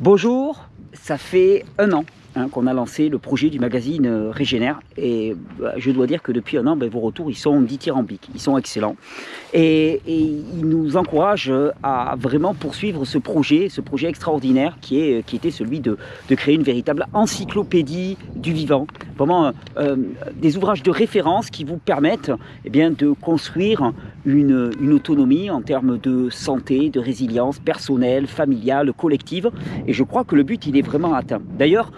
Bonjour, ça fait un an qu'on a lancé le projet du magazine Régénère et je dois dire que depuis un an, vos retours ils sont dithyrambiques, ils sont excellents et ils nous encouragent à vraiment poursuivre ce projet extraordinaire qui était celui de créer une véritable encyclopédie du vivant, vraiment des ouvrages de référence qui vous permettent de construire une autonomie en termes de santé, de résilience personnelle, familiale, collective. Et je crois que le but, il est vraiment atteint. D'ailleurs,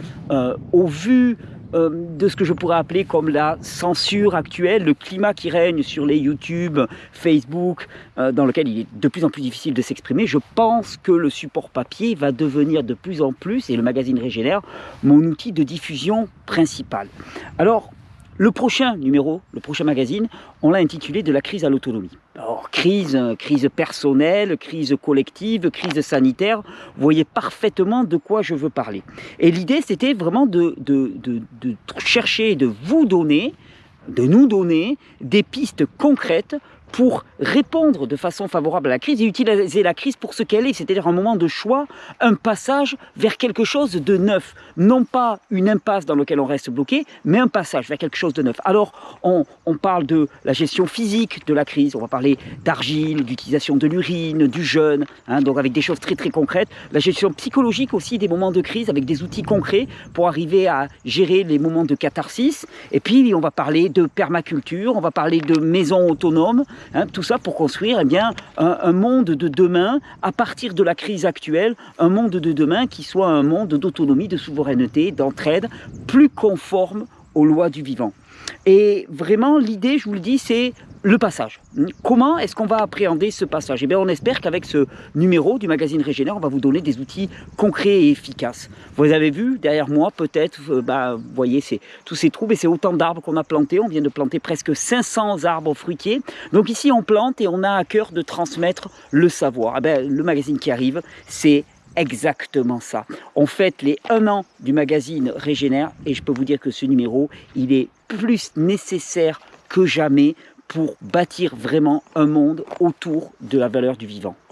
au vu de ce que je pourrais appeler comme la censure actuelle, le climat qui règne sur les YouTube, Facebook, dans lequel il est de plus en plus difficile de s'exprimer, je pense que le support papier va devenir de plus en plus, et le magazine Régénère, mon outil de diffusion principal. Alors, le prochain numéro, le prochain magazine, on l'a intitulé « De la crise à l'autonomie ». Alors, crise personnelle, crise collective, crise sanitaire, vous voyez parfaitement de quoi je veux parler. Et l'idée, c'était vraiment de chercher, de nous donner des pistes concrètes pour répondre de façon favorable à la crise et utiliser la crise pour ce qu'elle est, c'est-à-dire un moment de choix, un passage vers quelque chose de neuf. Non pas une impasse dans laquelle on reste bloqué, mais un passage vers quelque chose de neuf. Alors, on parle de la gestion physique de la crise, on va parler d'argile, d'utilisation de l'urine, du jeûne, donc avec des choses très très concrètes. La gestion psychologique aussi des moments de crise, avec des outils concrets pour arriver à gérer les moments de catharsis. Et puis, on va parler de permaculture, on va parler de maisons autonomes, tout ça pour construire un monde de demain à partir de la crise actuelle, un monde de demain qui soit un monde d'autonomie, de souveraineté, d'entraide, plus conforme aux lois du vivant. Et vraiment l'idée, je vous le dis, c'est le passage. Comment est-ce qu'on va appréhender ce passage? On espère qu'avec ce numéro du magazine Régénère, on va vous donner des outils concrets et efficaces. Vous avez vu derrière moi, peut-être, vous voyez, c'est tous ces trous, et c'est autant d'arbres qu'on a plantés. On vient de planter presque 500 arbres fruitiers. Donc ici, on plante et on a à cœur de transmettre le savoir. Le magazine qui arrive, c'est exactement ça. On fête les 1 an du magazine Régénère et je peux vous dire que ce numéro, il est plus nécessaire que jamais pour bâtir vraiment un monde autour de la valeur du vivant.